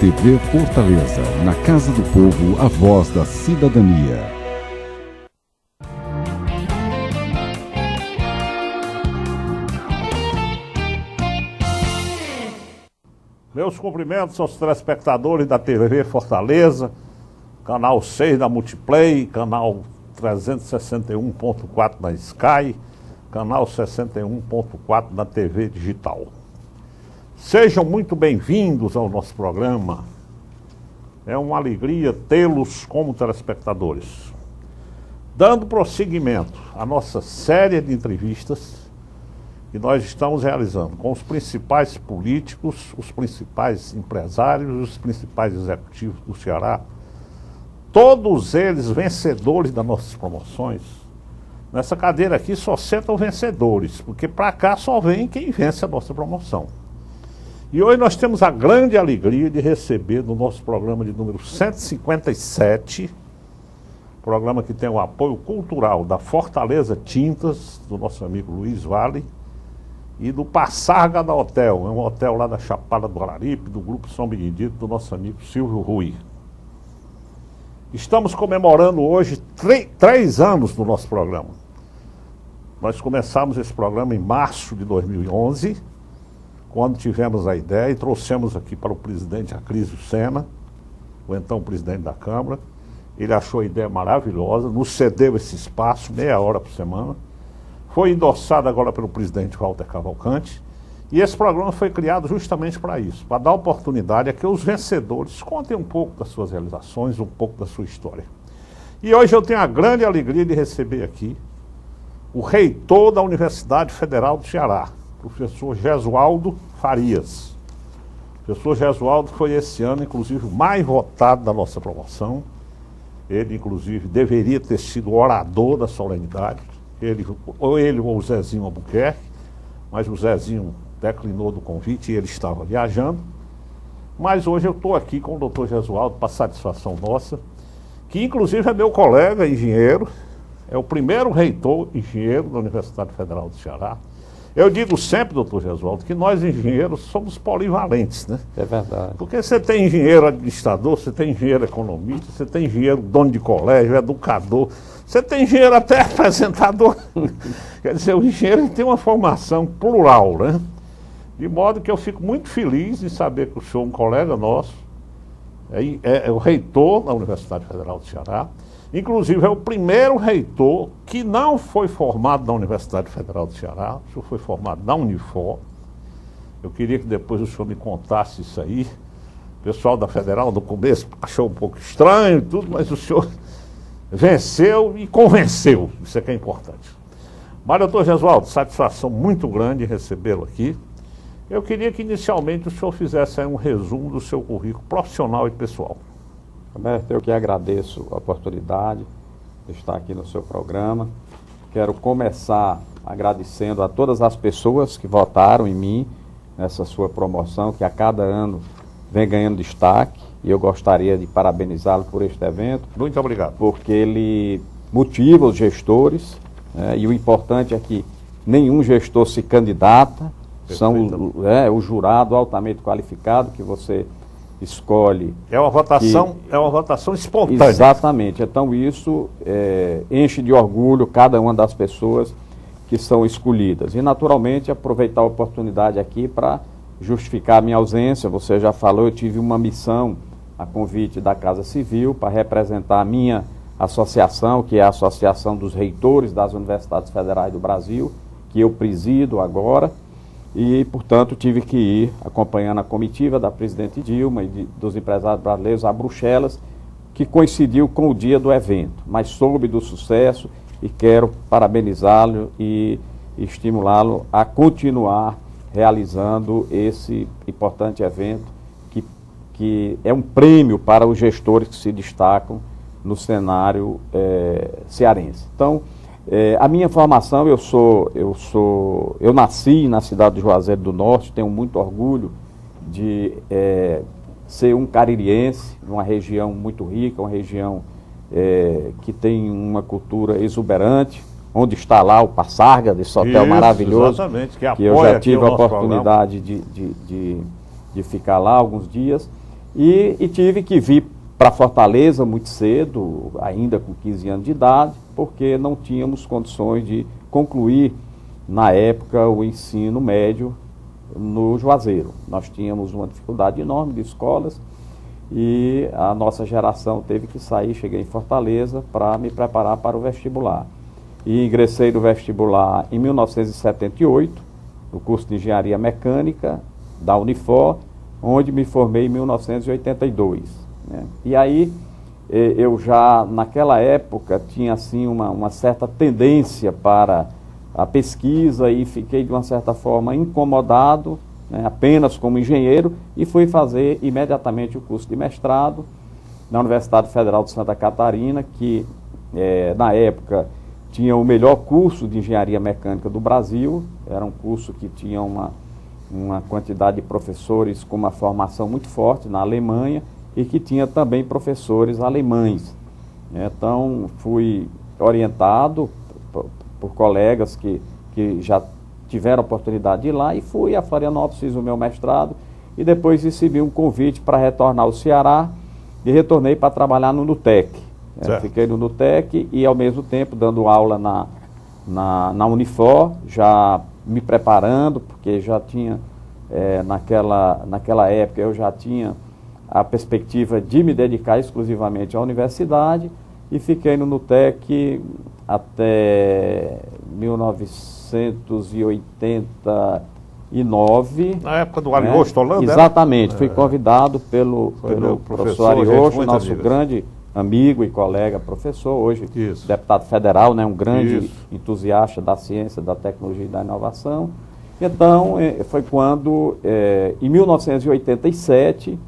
TV Fortaleza, na Casa do Povo, a voz da cidadania. Meus cumprimentos aos telespectadores da TV Fortaleza, canal 6 da Multiplay, canal 361.4 da Sky, canal 61.4 da TV Digital. Sejam muito bem-vindos ao nosso programa. É uma alegria tê-los como telespectadores. Dando prosseguimento à nossa série de entrevistas que nós estamos realizando com os principais políticos, os principais empresários, os principais executivos do Ceará, todos eles vencedores das nossas promoções. Nessa cadeira aqui só sentam vencedores, porque para cá só vem quem vence a nossa promoção. E hoje nós temos a grande alegria de receber no nosso programa de número 157, programa que tem o apoio cultural da Fortaleza Tintas, do nosso amigo Luiz Vale, e do Passargada Hotel, é um hotel lá da Chapada do Araripe, do Grupo São Benedito, do nosso amigo Silvio Rui. Estamos comemorando hoje 3 anos do nosso programa. Nós começamos esse programa em março de 2011, quando tivemos a ideia e trouxemos aqui para o presidente Acrísio Sena, o então presidente da Câmara. Ele achou a ideia maravilhosa, nos cedeu esse espaço, meia hora por semana. Foi endossado agora pelo presidente Walter Cavalcante. E esse programa foi criado justamente para isso, para dar oportunidade a que os vencedores contem um pouco das suas realizações, um pouco da sua história. E hoje eu tenho a grande alegria de receber aqui o reitor da Universidade Federal do Ceará, professor Gesualdo Farias. O professor Gesualdo foi esse ano, inclusive, o mais votado da nossa promoção. Ele, inclusive, deveria ter sido orador da solenidade. Ele ou o Zezinho Albuquerque, mas o Zezinho declinou do convite e ele estava viajando. Mas hoje eu estou aqui com o doutor Gesualdo, para satisfação nossa, que inclusive é meu colega engenheiro, é o primeiro reitor engenheiro da Universidade Federal do Ceará. Eu digo sempre, doutor Gesualdo, que nós engenheiros somos polivalentes, né? É verdade. Porque você tem engenheiro administrador, você tem engenheiro economista, você tem engenheiro dono de colégio, educador, você tem engenheiro até apresentador. Quer dizer, o engenheiro tem uma formação plural, né? De modo que eu fico muito feliz em saber que o senhor, um colega nosso, é o reitor da Universidade Federal do Ceará. Inclusive, é o primeiro reitor que não foi formado na Universidade Federal do Ceará, o senhor foi formado na Unifor. Eu queria que depois o senhor me contasse isso aí. O pessoal da Federal, no começo, achou um pouco estranho e tudo, mas o senhor venceu e convenceu, isso é que é importante. Mas, doutor Gesualdo, satisfação muito grande recebê-lo aqui. Eu queria que, inicialmente, o senhor fizesse aí um resumo do seu currículo profissional e pessoal. Roberto, eu que agradeço a oportunidade de estar aqui no seu programa. Quero começar agradecendo a todas as pessoas que votaram em mim nessa sua promoção, que a cada ano vem ganhando destaque, e eu gostaria de parabenizá-lo por este evento. Muito obrigado. Porque ele motiva os gestores, né, e o importante é que nenhum gestor se candidata, são o jurado altamente qualificado que você escolhe. É uma votação espontânea. Exatamente. Então isso enche de orgulho cada uma das pessoas que são escolhidas. E naturalmente aproveitar a oportunidade aqui para justificar a minha ausência. Você já falou, eu tive uma missão a convite da Casa Civil para representar a minha associação, que é a Associação dos Reitores das Universidades Federais do Brasil, que eu presido agora. E, portanto, tive que ir acompanhando a comitiva da presidente Dilma e dos empresários brasileiros a Bruxelas, que coincidiu com o dia do evento, mas soube do sucesso e quero parabenizá-lo e estimulá-lo a continuar realizando esse importante evento, que é um prêmio para os gestores que se destacam no cenário cearense. Então, a minha formação, eu nasci na cidade de Juazeiro do Norte, tenho muito orgulho de ser um caririense, uma região muito rica, uma região que tem uma cultura exuberante, onde está lá o Passarga, desse hotel maravilhoso, exatamente, que eu já tive a oportunidade de ficar lá alguns dias. E tive que vir para Fortaleza muito cedo, ainda com 15 anos de idade, porque não tínhamos condições de concluir, na época, o ensino médio no Juazeiro. Nós tínhamos uma dificuldade enorme de escolas e a nossa geração teve que sair, cheguei em Fortaleza para me preparar para o vestibular. E ingressei no vestibular em 1978, no curso de Engenharia Mecânica da Unifor, onde me formei em 1982. Né? E aí eu já, naquela época, tinha assim uma certa tendência para a pesquisa e fiquei, de uma certa forma, incomodado, né, apenas como engenheiro, e fui fazer imediatamente o curso de mestrado na Universidade Federal de Santa Catarina, que na época tinha o melhor curso de engenharia mecânica do Brasil. Era um curso que tinha uma quantidade de professores com uma formação muito forte na Alemanha e que tinha também professores alemães. Então, fui orientado por colegas que já tiveram a oportunidade de ir lá e fui a Florianópolis, fiz o meu mestrado e depois recebi um convite para retornar ao Ceará e retornei para trabalhar no NUTEC. Fiquei no NUTEC e, ao mesmo tempo, dando aula na Unifor, já me preparando, porque já tinha, naquela época, eu já tinha a perspectiva de me dedicar exclusivamente à universidade e fiquei no NUTEC até 1989. Na época do Ariosto Holanda? Exatamente, fui convidado pelo professor Ariosto, nosso grande amigo e colega professor, hoje deputado federal, né, um grande entusiasta da ciência, da tecnologia e da inovação. Então, foi quando, em 1987,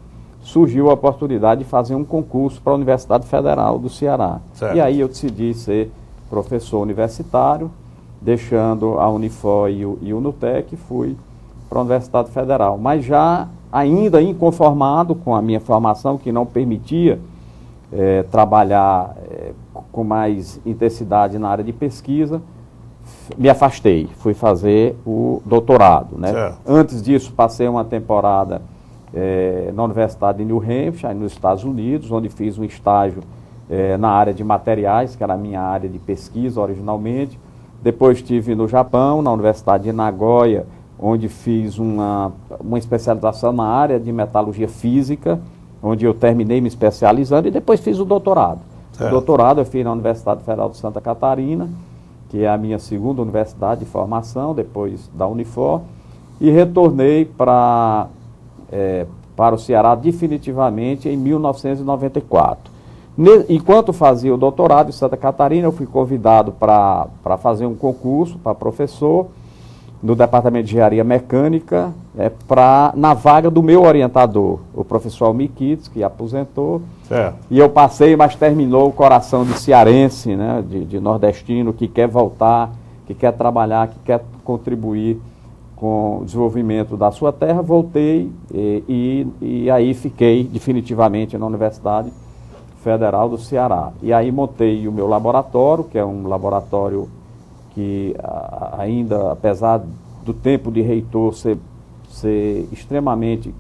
surgiu a oportunidade de fazer um concurso para a Universidade Federal do Ceará. Certo. E aí eu decidi ser professor universitário, deixando a Unifor e o NUTEC, fui para a Universidade Federal. Mas já ainda inconformado com a minha formação, que não permitia trabalhar com mais intensidade na área de pesquisa, me afastei, fui fazer o doutorado. Né? Antes disso, passei uma temporada na Universidade de New Hampshire, nos Estados Unidos, onde fiz um estágio na área de materiais, que era a minha área de pesquisa originalmente. Depois estive no Japão, na Universidade de Nagoya, onde fiz uma especialização na área de metalurgia física, onde eu terminei me especializando e depois fiz o doutorado. O doutorado eu fiz na Universidade Federal de Santa Catarina, que é a minha segunda universidade de formação, depois da Unifor, e retornei para o Ceará definitivamente em 1994. Enquanto fazia o doutorado em Santa Catarina, eu fui convidado para fazer um concurso para professor no Departamento de Engenharia Mecânica, na vaga do meu orientador, o professor Almir Kitts, que aposentou. E eu passei, mas terminou o coração de cearense, né, de nordestino, que quer voltar, que quer trabalhar, que quer contribuir com o desenvolvimento da sua terra. Voltei e aí fiquei definitivamente na Universidade Federal do Ceará. E aí montei o meu laboratório, que é um laboratório que ainda, apesar do tempo de reitor ser extremamente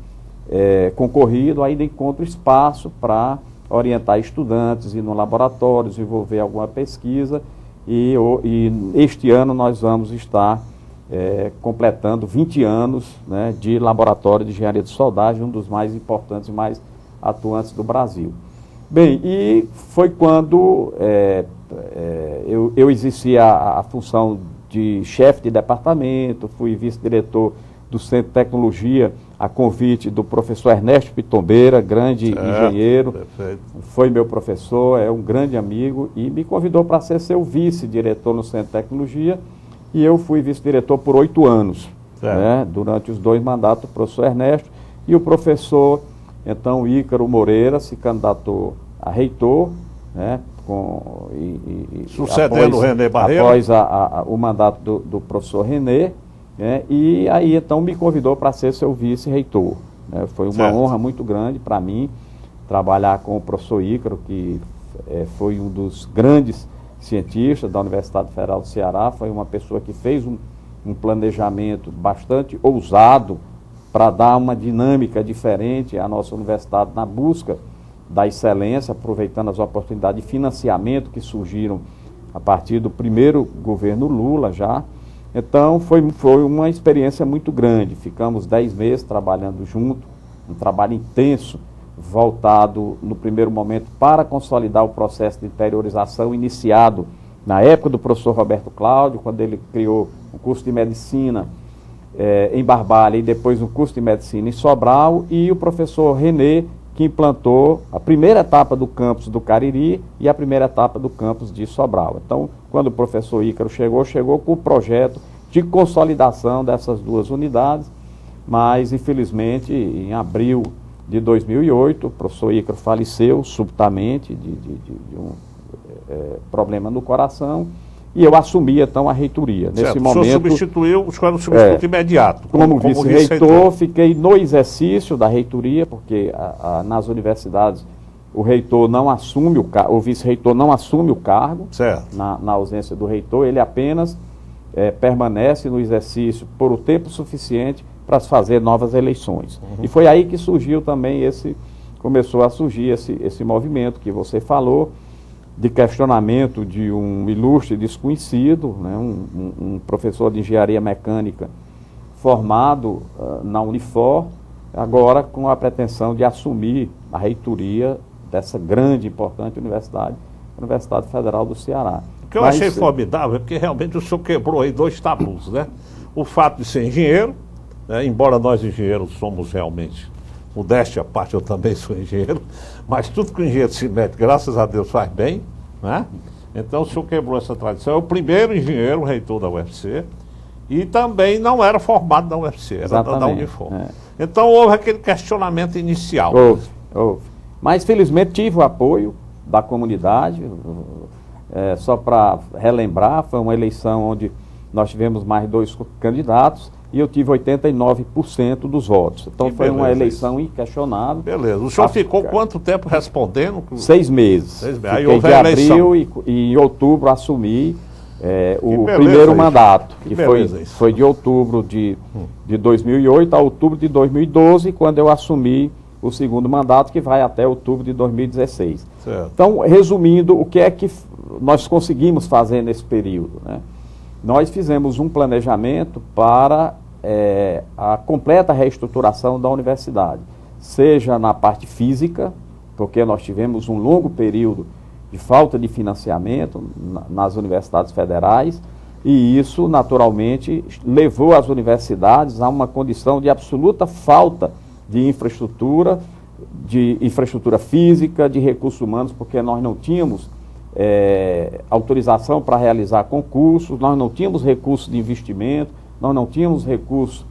concorrido, ainda encontro espaço para orientar estudantes, ir no laboratório, desenvolver alguma pesquisa, e este ano nós vamos estar completando 20 anos, né, de laboratório de engenharia de soldagem, um dos mais importantes e mais atuantes do Brasil. Bem, e foi quando eu exerci a função de chefe de departamento, fui vice-diretor do Centro de Tecnologia, a convite do professor Ernesto Pitombeira, grande engenheiro, foi meu professor, é um grande amigo, e me convidou para ser seu vice-diretor no Centro de Tecnologia, e eu fui vice-diretor por 8 anos, né, durante os 2 mandatos do professor Ernesto, e o professor, então, Ícaro Moreira, se candidatou a reitor, né, sucedendo o René Barreiro. Após o mandato do professor René, né, e aí então me convidou para ser seu vice-reitor. Né. Foi uma honra muito grande para mim trabalhar com o professor Ícaro, que foi um dos grandes cientistas da Universidade Federal do Ceará, foi uma pessoa que fez um planejamento bastante ousado para dar uma dinâmica diferente à nossa universidade na busca da excelência, aproveitando as oportunidades de financiamento que surgiram a partir do primeiro governo Lula já. Então, foi uma experiência muito grande. Ficamos 10 meses trabalhando junto, um trabalho intenso, voltado no primeiro momento para consolidar o processo de interiorização iniciado na época do professor Roberto Cláudio, quando ele criou o curso de medicina em Barbalha e depois o curso de medicina em Sobral, e o professor René, que implantou a primeira etapa do campus do Cariri e a primeira etapa do campus de Sobral. Então, quando o professor Ícaro chegou com o projeto de consolidação dessas duas unidades, mas, infelizmente, em abril de 2008, o professor Ícaro faleceu subitamente de um problema no coração, e eu assumi, então, a reitoria. Nesse momento, o senhor substituiu, o senhor era o substituto imediato. Como vice-reitor, fiquei no exercício da reitoria, porque nas universidades o reitor não assume o vice-reitor não assume o cargo, na ausência do reitor, ele apenas permanece no exercício por o tempo suficiente para fazer novas eleições. E foi aí que surgiu também começou a surgir esse movimento que você falou, de questionamento de um ilustre desconhecido, né, um professor de engenharia mecânica formado na Unifor, agora com a pretensão de assumir a reitoria dessa grande e importante universidade, a Universidade Federal do Ceará. O que eu achei formidável é porque realmente o senhor quebrou aí 2 tabus, né? O fato de ser engenheiro, né, embora nós engenheiros somos realmente, modéstia à parte, eu também sou engenheiro, mas tudo que o engenheiro se mete, graças a Deus, faz bem, né? Então o senhor quebrou essa tradição. É o primeiro engenheiro reitor da UFC e também não era formado da UFC, era da Unifor. Então houve aquele questionamento inicial. Houve. Mas felizmente tive o apoio da comunidade. Só para relembrar, foi uma eleição onde nós tivemos mais 2 candidatos e eu tive 89% dos votos. Então foi uma eleição inquestionável. Beleza. O senhor ficou quanto tempo respondendo? 6 meses. 6 meses. Aí houve de abril e em outubro assumi o primeiro mandato, que foi de outubro de 2008 a outubro de 2012, quando eu assumi o segundo mandato, que vai até outubro de 2016. Certo. Então, resumindo, o que é que nós conseguimos fazer nesse período, né? Nós fizemos um planejamento para a completa reestruturação da universidade, seja na parte física, porque nós tivemos um longo período de falta de financiamento nas universidades federais, e isso, naturalmente, levou as universidades a uma condição de absoluta falta de infraestrutura física, de recursos humanos, porque nós não tínhamos autorização para realizar concursos, nós não tínhamos recursos de investimento, nós não tínhamos recursos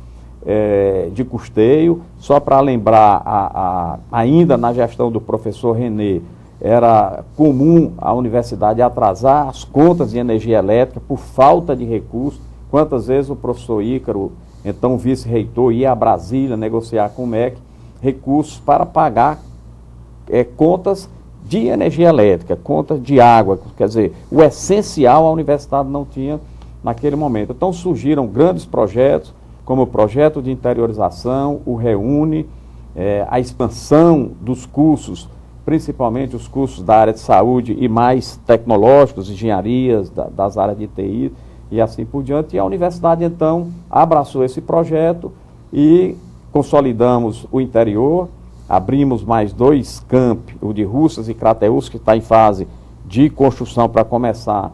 de custeio. Só para lembrar, ainda na gestão do professor René, era comum a universidade atrasar as contas de energia elétrica por falta de recursos. Quantas vezes o professor Ícaro, então vice-reitor, ia a Brasília negociar com o MEC recursos para pagar contas de energia elétrica, contas de água, quer dizer, o essencial a universidade não tinha naquele momento. Então surgiram grandes projetos, como o projeto de interiorização, o Reúne, a expansão dos cursos, principalmente os cursos da área de saúde e mais tecnológicos, engenharias, das áreas de TI e assim por diante. E a universidade, então, abraçou esse projeto e consolidamos o interior, abrimos mais 2 campi, o de Russas e Crateús, que está em fase de construção para começar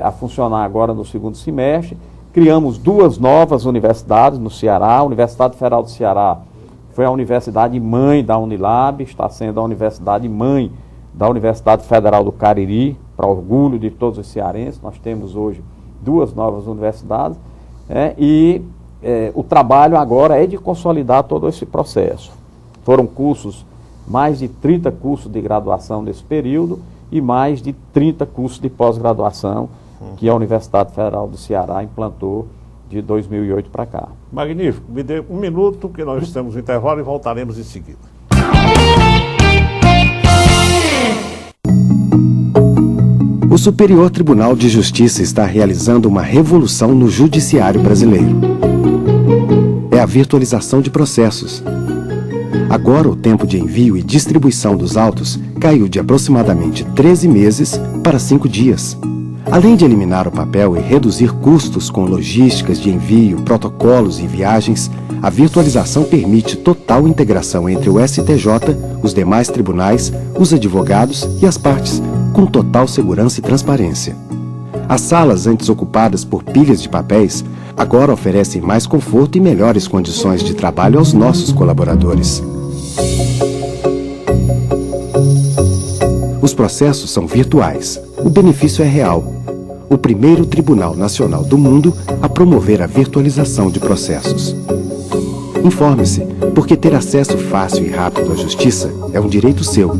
a funcionar agora no segundo semestre. Criamos 2 novas universidades no Ceará. A Universidade Federal do Ceará foi a universidade mãe da Unilab, está sendo a universidade mãe da Universidade Federal do Cariri, para orgulho de todos os cearenses. Nós temos hoje 2 novas universidades, o trabalho agora é de consolidar todo esse processo. Foram cursos, mais de 30 cursos de graduação nesse período e mais de 30 cursos de pós-graduação que a Universidade Federal do Ceará implantou de 2008 para cá. Magnífico. Me dê 1 minuto que nós estamos no intervalo e voltaremos em seguida. O Superior Tribunal de Justiça está realizando uma revolução no judiciário brasileiro. é a virtualização de processos. Agora, o tempo de envio e distribuição dos autos caiu de aproximadamente 13 meses para 5 dias. Além de eliminar o papel e reduzir custos com logísticas de envio, protocolos e viagens, a virtualização permite total integração entre o STJ, os demais tribunais, os advogados e as partes, com total segurança e transparência. As salas antes ocupadas por pilhas de papéis agora oferecem mais conforto e melhores condições de trabalho aos nossos colaboradores. Os processos são virtuais. O benefício é real. O primeiro Tribunal Nacional do mundo a promover a virtualização de processos. Informe-se, porque ter acesso fácil e rápido à justiça é um direito seu.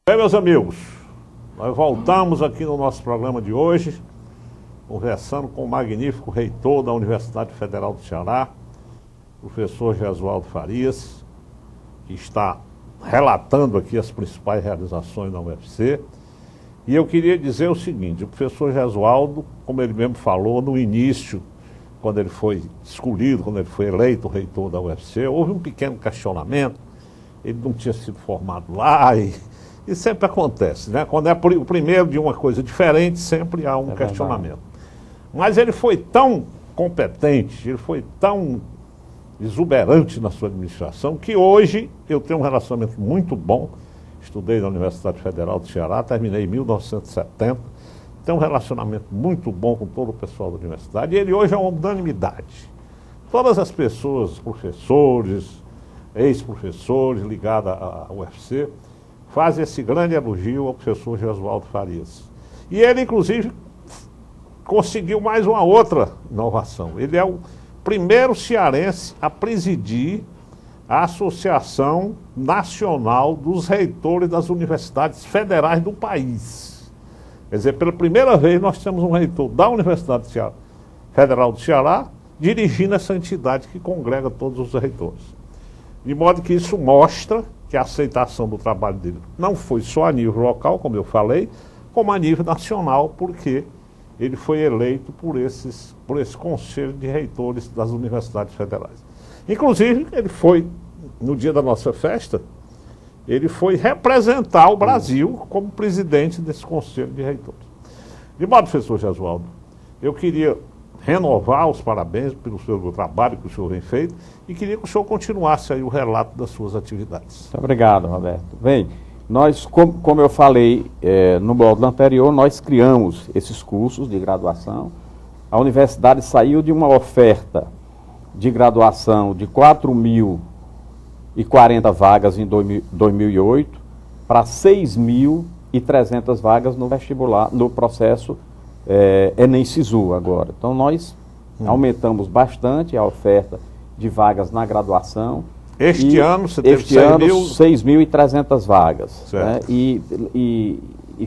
Bem, meus amigos, nós voltamos aqui no nosso programa de hoje, conversando com o magnífico reitor da Universidade Federal do Ceará, professor Gesualdo Farias, que está relatando aqui as principais realizações da UFC. E eu queria dizer o seguinte: o professor Gesualdo, como ele mesmo falou no início, quando ele foi escolhido, quando ele foi eleito reitor da UFC, houve um pequeno questionamento. Ele não tinha sido formado lá e sempre acontece, né? Quando é o primeiro de uma coisa diferente, sempre há um questionamento. Mas ele foi tão competente, ele foi tão exuberante na sua administração, que hoje eu tenho um relacionamento muito bom. Estudei na Universidade Federal do Ceará, terminei em 1970, tenho um relacionamento muito bom com todo o pessoal da universidade, e ele hoje é uma unanimidade. Todas as pessoas, professores, ex-professores ligados à UFC, fazem esse grande elogio ao professor Gesualdo Farias. E ele, inclusive, conseguiu mais uma outra inovação. Ele é o primeiro cearense a presidir a Associação Nacional dos Reitores das Universidades Federais do país. Quer dizer, pela primeira vez nós temos um reitor da Universidade Federal do Ceará dirigindo essa entidade que congrega todos os reitores. De modo que isso mostra que a aceitação do trabalho dele não foi só a nível local, como eu falei, como a nível nacional, porque ele foi eleito por esse Conselho de Reitores das Universidades Federais. Inclusive, ele foi, no dia da nossa festa, ele foi representar o Brasil como presidente desse Conselho de Reitores. De modo, professor Gesualdo, eu queria renovar os parabéns pelo seu trabalho que o senhor vem feito e queria que o senhor continuasse aí o relato das suas atividades. Muito obrigado, Roberto. Bem, nós, como eu falei no módulo anterior, nós criamos esses cursos de graduação. A universidade saiu de uma oferta de graduação de 4.040 vagas em 2008 para 6.300 vagas no vestibular, no processo Enem-Sisu agora. Então nós aumentamos bastante a oferta de vagas na graduação. Este ano você teve 6.300 vagas. Né? E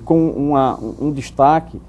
com um destaque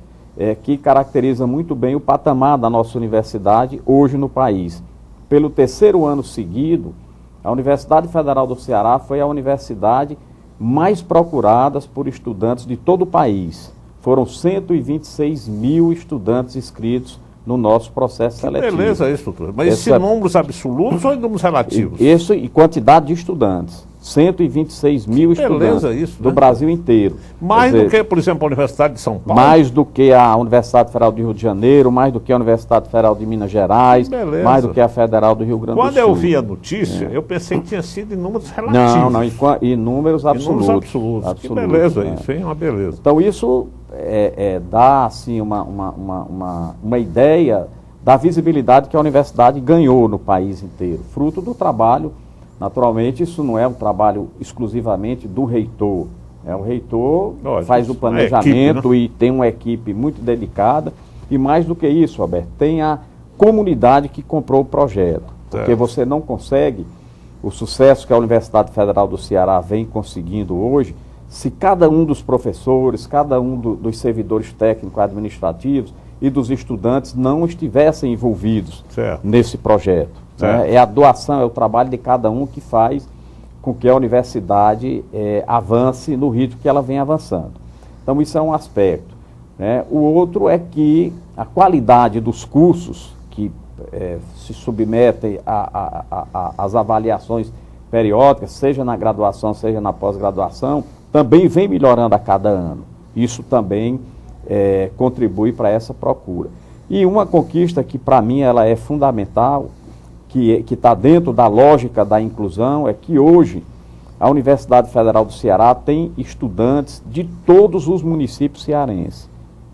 que caracteriza muito bem o patamar da nossa universidade hoje no país. Pelo terceiro ano seguido, a Universidade Federal do Ceará foi a universidade mais procurada por estudantes de todo o país. Foram 126 mil estudantes inscritos no nosso processo seletivo. Beleza isso, doutor. Mas isso em números absolutos ou em números relativos? Isso em quantidade de estudantes. 126 mil estudantes isso, do Brasil inteiro. Mais do que, por exemplo, a Universidade de São Paulo? Mais do que a Universidade Federal do Rio de Janeiro, mais do que a Universidade Federal de Minas Gerais, mais do que a Federal do Rio Grande do Sul. Quando eu vi a notícia, eu pensei que tinha sido em números relativos. Não, em números absolutos. Em números absolutos. Que beleza isso, hein? Uma beleza. Então isso dá assim, uma ideia da visibilidade que a universidade ganhou no país inteiro, fruto do trabalho. Naturalmente, isso não é um trabalho exclusivamente do reitor. O reitor faz o planejamento equipe, né? E tem uma equipe muito dedicada. E mais do que isso, Alberto, tem a comunidade que comprou o projeto. Porque você não consegue o sucesso que a Universidade Federal do Ceará vem conseguindo hoje, se cada um dos professores, cada um dos servidores técnicos administrativos e dos estudantes não estivessem envolvidos nesse projeto. É a doação, é o trabalho de cada um que faz com que a universidade avance no ritmo que ela vem avançando. Então isso é um aspecto. né? O outro é que a qualidade dos cursos que se submetem às avaliações periódicas, seja na graduação, seja na pós-graduação, também vem melhorando a cada ano. Isso também contribui para essa procura. E uma conquista que, para mim, ela é fundamental, que está dentro da lógica da inclusão, é que hoje a Universidade Federal do Ceará tem estudantes de todos os municípios cearenses.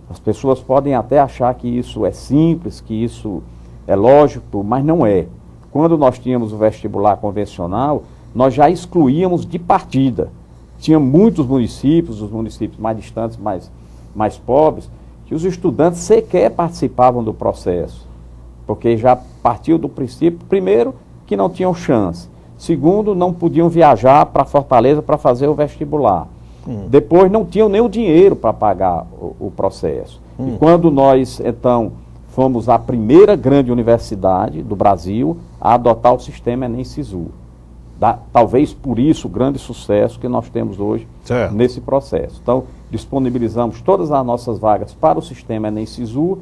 As pessoas podem até achar que isso é simples, que isso é lógico, mas não é. Quando nós tínhamos o vestibular convencional, nós já excluíamos de partida. Tinha muitos municípios, os municípios mais distantes, mais pobres, que os estudantes sequer participavam do processo, porque já partiu do princípio, primeiro, que não tinham chance. Segundo, não podiam viajar para Fortaleza para fazer o vestibular. Depois, não tinham nem o dinheiro para pagar o processo. E quando nós, então, fomos a primeira grande universidade do Brasil a adotar o sistema Enem-Sisu. Talvez por isso o grande sucesso que nós temos hoje nesse processo. Então, disponibilizamos todas as nossas vagas para o sistema Enem-Sisu,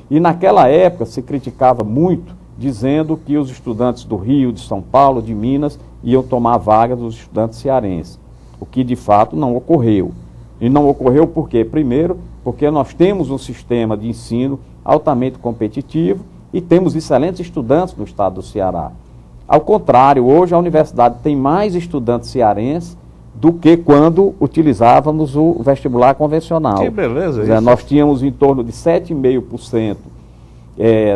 e naquela época se criticava muito, dizendo que os estudantes do Rio, de São Paulo, de Minas, iam tomar a vaga dos estudantes cearenses, o que de fato não ocorreu. E não ocorreu por quê? Primeiro, porque nós temos um sistema de ensino altamente competitivo e temos excelentes estudantes no estado do Ceará. Ao contrário, hoje a universidade tem mais estudantes cearenses do que quando utilizávamos o vestibular convencional. Que beleza isso. Nós tínhamos em torno de 7,5%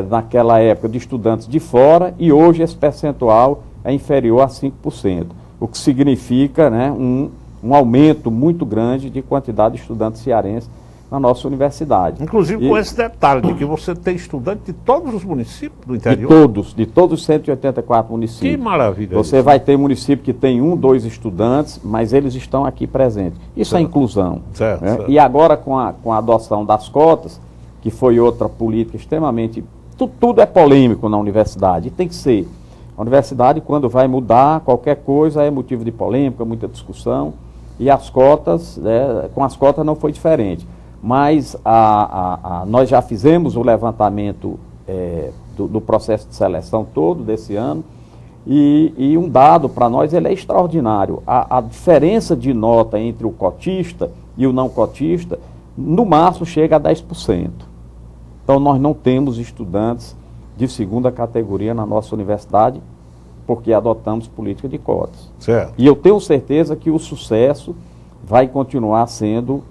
naquela época de estudantes de fora, e hoje esse percentual é inferior a 5%, o que significa, né, um aumento muito grande de quantidade de estudantes cearenses na nossa universidade. Inclusive com esse detalhe de que você tem estudante de todos os municípios do interior. De todos os 184 municípios. Que maravilha. Você vai ter município que tem 1, 2 estudantes, mas eles estão aqui presentes. Isso é inclusão. Certo, né? certo. E agora com a adoção das cotas, que foi outra política extremamente... Tudo é polêmico na universidade, e tem que ser. A universidade, quando vai mudar qualquer coisa, é motivo de polêmica, muita discussão, e as cotas, com as cotas não foi diferente. Mas nós já fizemos o levantamento do processo de seleção todo desse ano, e um dado para nós ele é extraordinário. A diferença de nota entre o cotista e o não cotista, no máximo, chega a 10%. Então, nós não temos estudantes de segunda categoria na nossa universidade, porque adotamos política de cotas. Certo. E eu tenho certeza que o sucesso vai continuar sendo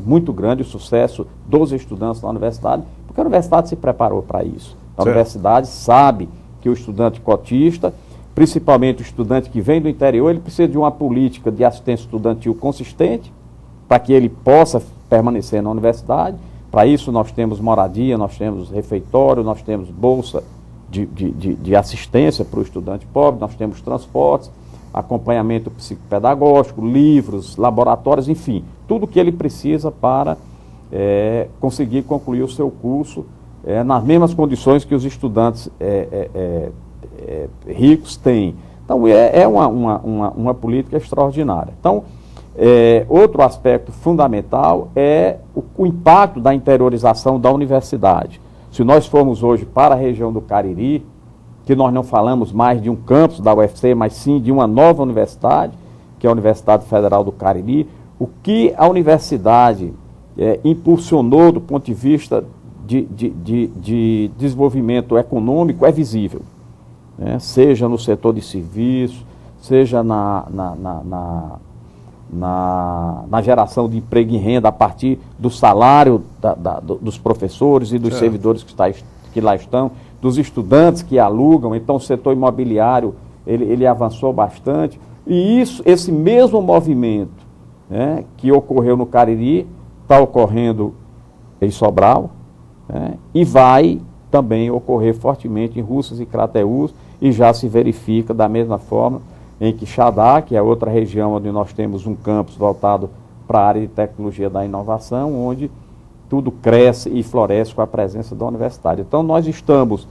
muito grande, o sucesso dos estudantes na universidade, porque a universidade se preparou para isso. A universidade sabe que o estudante cotista, principalmente o estudante que vem do interior, ele precisa de uma política de assistência estudantil consistente, para que ele possa permanecer na universidade. Para isso nós temos moradia, nós temos refeitório, nós temos bolsa de assistência para o estudante pobre, nós temos transportes, acompanhamento psicopedagógico, livros, laboratórios, enfim, tudo que ele precisa para conseguir concluir o seu curso nas mesmas condições que os estudantes ricos têm. Então, é uma política extraordinária. Então, outro aspecto fundamental é o impacto da interiorização da universidade. Se nós formos hoje para a região do Cariri, que nós não falamos mais de um campus da UFC, mas sim de uma nova universidade, que é a Universidade Federal do Cariri, o que a universidade impulsionou do ponto de vista de desenvolvimento econômico é visível, né? Seja no setor de serviço, seja na geração de emprego e renda a partir do salário dos professores e dos servidores que lá estão, dos estudantes que alugam. Então o setor imobiliário ele avançou bastante, e esse mesmo movimento, né, que ocorreu no Cariri está ocorrendo em Sobral, né, e vai também ocorrer fortemente em Russas e Crateús, e já se verifica da mesma forma em Quixadá, que é outra região onde nós temos um campus voltado para a área de tecnologia da inovação, onde tudo cresce e floresce com a presença da universidade. Então, nós estamos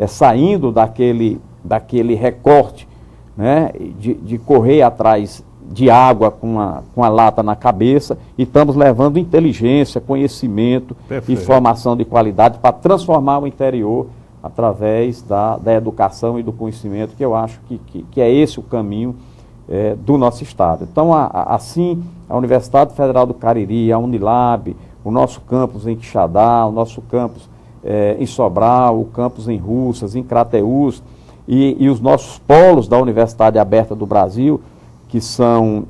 saindo daquele recorte, né, de correr atrás de água com a lata na cabeça, e estamos levando inteligência, conhecimento e formação de qualidade para transformar o interior através da educação e do conhecimento, que eu acho que é esse o caminho do nosso Estado. Então, assim, a Universidade Federal do Cariri, a Unilab, o nosso campus em Quixadá, o nosso campus em Sobral, o campus em Russas, em Crateús, e os nossos polos da Universidade Aberta do Brasil, que estão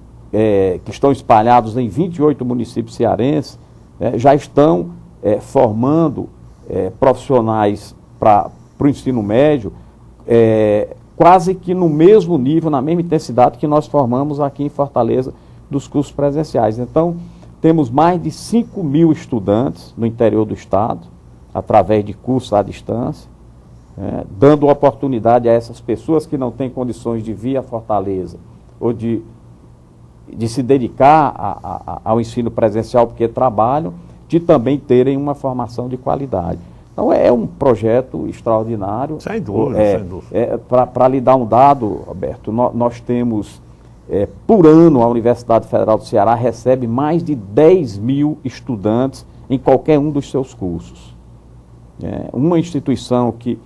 espalhados em 28 municípios cearenses, já estão formando profissionais para o ensino médio, quase que no mesmo nível, na mesma intensidade que nós formamos aqui em Fortaleza dos cursos presenciais. Então, temos mais de 5.000 estudantes no interior do estado, através de cursos à distância, dando oportunidade a essas pessoas que não têm condições de vir a Fortaleza ou de se dedicar ao ensino presencial porque trabalham, de também terem uma formação de qualidade. Então, é um projeto extraordinário. Sem dúvida, sem dúvida. Para lhe dar um dado, Roberto, nós temos, por ano, a Universidade Federal do Ceará recebe mais de 10.000 estudantes em qualquer um dos seus cursos. Uma instituição que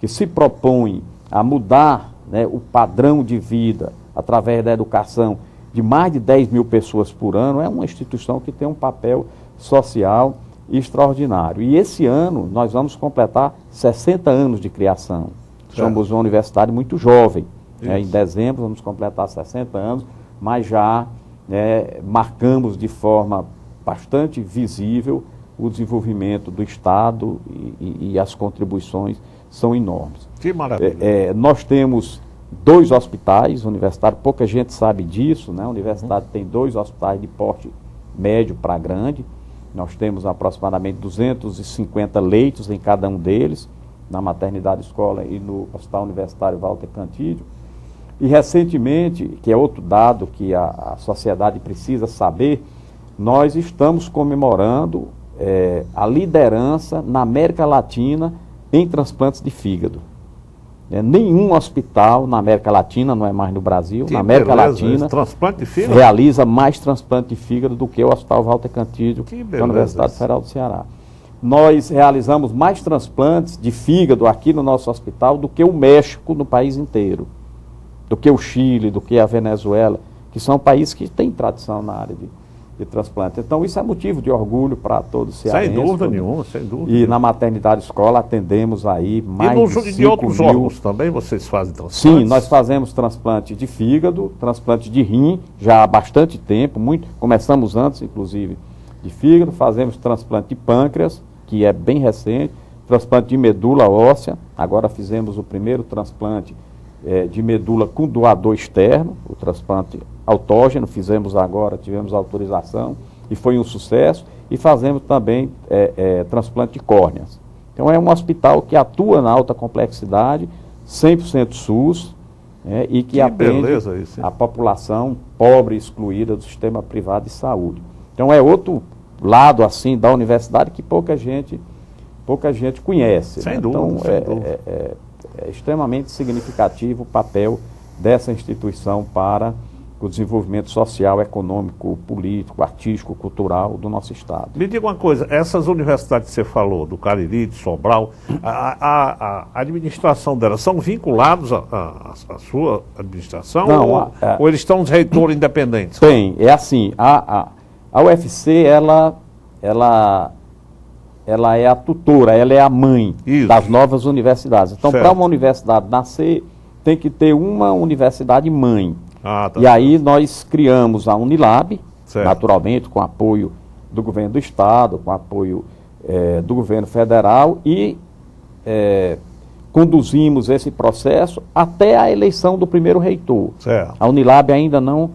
se propõe a mudar, o padrão de vida através da educação de mais de 10.000 pessoas por ano, é uma instituição que tem um papel social extraordinário. E esse ano nós vamos completar 60 anos de criação. Somos uma universidade muito jovem. Em dezembro vamos completar 60 anos, mas já marcamos de forma bastante visível o desenvolvimento do Estado e as contribuições são enormes. Que maravilha. Nós temos 2 hospitais universitários, pouca gente sabe disso, né? A universidade tem 2 hospitais de porte médio para grande. Nós temos aproximadamente 250 leitos em cada um deles, na maternidade escola e no Hospital Universitário Walter Cantídio. E recentemente, que é outro dado que a sociedade precisa saber, nós estamos comemorando a liderança na América Latina em transplantes de fígado. Nenhum hospital na América Latina, não é mais no Brasil, na América Latina, transplante de fígado? realiza mais transplante de fígado do que o Hospital Walter Cantídio da Universidade Federal do Ceará. Nós realizamos mais transplantes de fígado aqui no nosso hospital do que o México no país inteiro, do que o Chile, do que a Venezuela, que são países que têm tradição na área de transplante. Então, isso é motivo de orgulho para todos os cearenses. Sem dúvida nenhuma, sem dúvida. E na maternidade escola atendemos aí mais de 5 de outros mil... órgãos também vocês fazem transplantes? Sim, nós fazemos transplante de fígado, transplante de rim, já há bastante tempo, começamos antes, inclusive, de fígado, fazemos transplante de pâncreas, que é bem recente, transplante de medula óssea, agora fizemos o primeiro transplante de medula com doador externo, o transplante autógeno, fizemos agora, tivemos autorização e foi um sucesso, e fazemos também transplante de córneas. Então é um hospital que atua na alta complexidade, 100% SUS, e que atende a população pobre e excluída do sistema privado de saúde. Então é outro lado assim da universidade que pouca gente conhece. Sem dúvida, então sem dúvida. É extremamente significativo o papel dessa instituição para o desenvolvimento social, econômico, político, artístico, cultural do nosso Estado. Me diga uma coisa, essas universidades que você falou, do Cariri, de Sobral, a administração delas são vinculados à sua administração? Não, ou eles estão os reitores independentes? Tem, é assim, a UFC, ela é a tutora, ela é a mãe das novas universidades. Então, para uma universidade nascer, tem que ter uma universidade mãe. E aí nós criamos a Unilab, naturalmente, com apoio do governo do Estado, com apoio do governo federal, e conduzimos esse processo até a eleição do primeiro reitor. A Unilab ainda não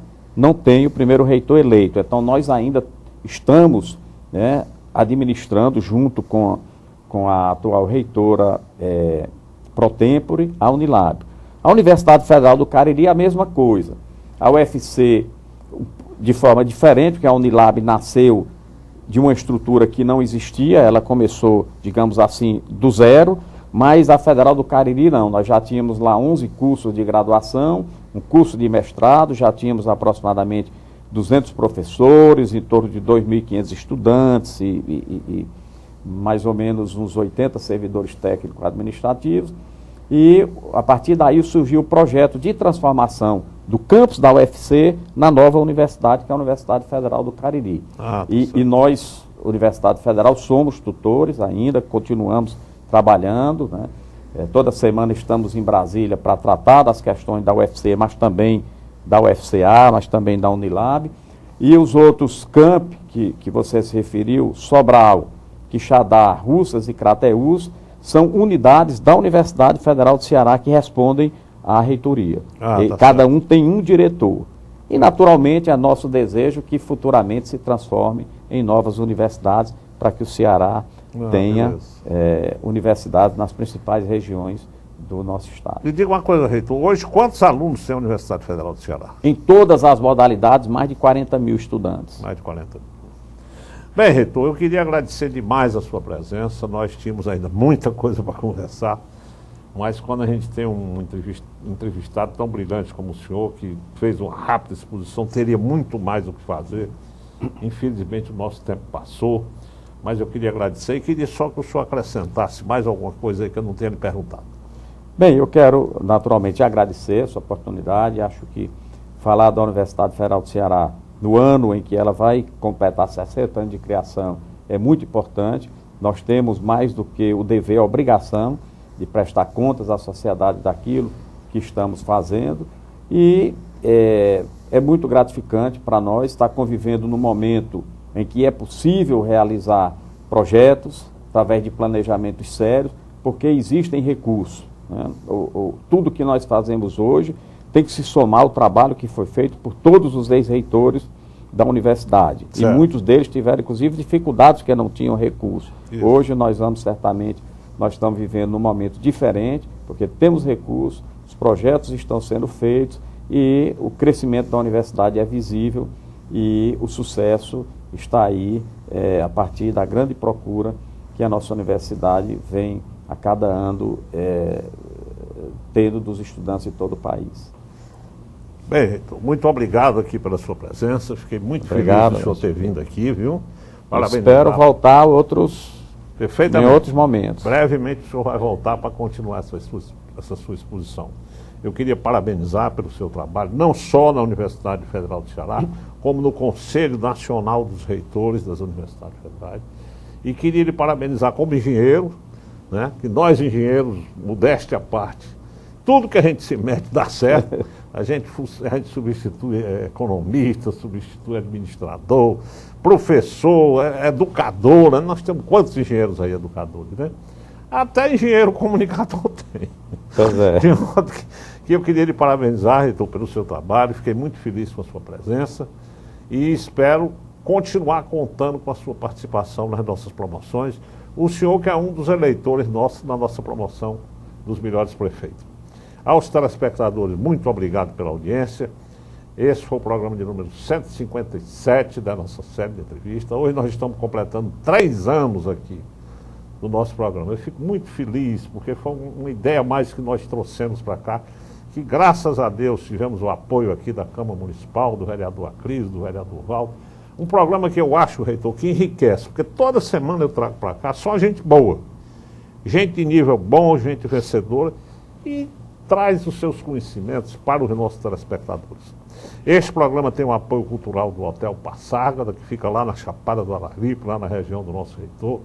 tem o primeiro reitor eleito, então nós ainda estamos administrando, junto com a atual reitora pro tempore, a Unilab. A Universidade Federal do Cariri é a mesma coisa. A UFC, de forma diferente, porque a Unilab nasceu de uma estrutura que não existia, ela começou, digamos assim, do zero, mas a Federal do Cariri não. Nós já tínhamos lá 11 cursos de graduação, um curso de mestrado, já tínhamos aproximadamente 200 professores, em torno de 2.500 estudantes e mais ou menos uns 80 servidores técnicos administrativos. E a partir daí surgiu o projeto de transformação do campus da UFC na nova universidade, que é a Universidade Federal do Cariri. E nós, Universidade Federal, somos tutores ainda, continuamos trabalhando, né? Toda semana estamos em Brasília para tratar das questões da UFC, mas também da UFCA, mas também da Unilab. E os outros campi que você se referiu, Sobral, Quixadá, Russas e Crateús, são unidades da Universidade Federal do Ceará que respondem à reitoria. Cada um tem um diretor. E, naturalmente, é nosso desejo que futuramente se transforme em novas universidades para que o Ceará tenha universidades nas principais regiões do nosso estado. Me diga uma coisa, reitor, hoje quantos alunos tem a Universidade Federal do Ceará? Em todas as modalidades, mais de 40 mil estudantes. Mais de 40 mil. Bem, reitor, eu queria agradecer demais a sua presença. Nós tínhamos ainda muita coisa para conversar, mas quando a gente tem um entrevistado tão brilhante como o senhor, que fez uma rápida exposição, teria muito mais o que fazer. Infelizmente o nosso tempo passou, mas eu queria agradecer e queria só que o senhor acrescentasse mais alguma coisa aí que eu não tenha lhe perguntado. Bem, eu quero naturalmente agradecer essa oportunidade. Acho que falar da Universidade Federal do Ceará no ano em que ela vai completar 60 anos de criação é muito importante. Nós temos mais do que o dever, a obrigação de prestar contas à sociedade daquilo que estamos fazendo e é muito gratificante para nós estar convivendo num momento em que é possível realizar projetos através de planejamentos sérios, porque existem recursos, né? Tudo que nós fazemos hoje tem que se somar ao trabalho que foi feito por todos os ex-reitores da universidade. Certo. E muitos deles tiveram, inclusive, dificuldades porque não tinham recursos. Isso. Hoje nós estamos vivendo num momento diferente, porque temos recursos, os projetos estão sendo feitos e o crescimento da universidade é visível e o sucesso está aí a partir da grande procura que a nossa universidade vem a cada ano tendo dos estudantes de todo o país. Bem, reitor, muito obrigado aqui pela sua presença. Fiquei muito feliz do senhor ter vindo aqui, viu? Parabéns. Espero voltar em outros momentos. Brevemente o senhor vai voltar para continuar essa sua exposição. Eu queria parabenizar pelo seu trabalho, não só na Universidade Federal do Ceará, como no Conselho Nacional dos Reitores das Universidades Federais. E queria lhe parabenizar como engenheiro, né? Que nós engenheiros, modéstia à parte, tudo que a gente se mete dá certo. A gente substitui economista, substitui administrador, professor, educador, né? Nós temos quantos engenheiros aí, educadores, né? Até engenheiro comunicador tem. Pois é. De modo que eu queria lhe parabenizar, reitor, pelo seu trabalho. Fiquei muito feliz com a sua presença e espero continuar contando com a sua participação nas nossas promoções. O senhor que é um dos eleitores nossos na nossa promoção dos melhores prefeitos. Aos telespectadores, muito obrigado pela audiência. Esse foi o programa de número 157 da nossa série de entrevistas. Hoje nós estamos completando 3 anos aqui do nosso programa. Eu fico muito feliz, porque foi uma ideia a mais que nós trouxemos para cá, que graças a Deus tivemos o apoio aqui da Câmara Municipal, do vereador Acris, do vereador Valdo. Um programa que eu acho, reitor, que enriquece, porque toda semana eu trago para cá só gente boa, gente de nível bom, gente vencedora, e traz os seus conhecimentos para os nossos telespectadores. Este programa tem o apoio cultural do Hotel Passárgada, que fica lá na Chapada do Araripe, lá na região do nosso reitor,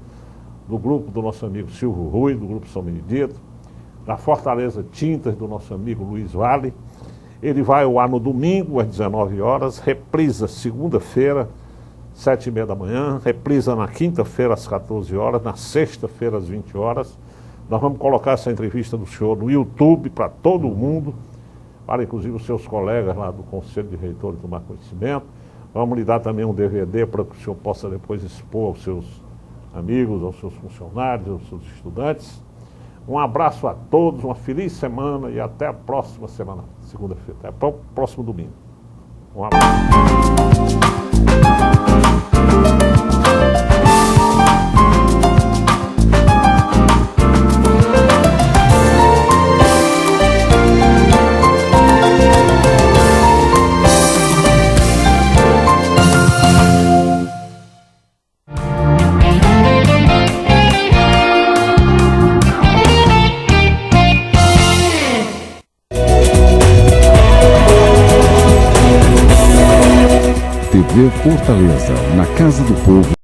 do grupo do nosso amigo Silvio Rui, do grupo São Benedito, da Fortaleza Tintas, do nosso amigo Luiz Vale. Ele vai ao ar no domingo, às 19 horas, reprisa segunda-feira, 7h30 da manhã, reprisa na quinta-feira, às 14 horas, na sexta-feira, às 20 horas. Nós vamos colocar essa entrevista do senhor no YouTube para todo mundo, para inclusive os seus colegas lá do Conselho de Reitores tomar conhecimento. Vamos lhe dar também um DVD para que o senhor possa depois expor aos seus amigos, aos seus funcionários, aos seus estudantes. Um abraço a todos, uma feliz semana e até a próxima semana, segunda-feira, até o próximo domingo. Um abraço. TV Fortaleza, na Casa do Povo,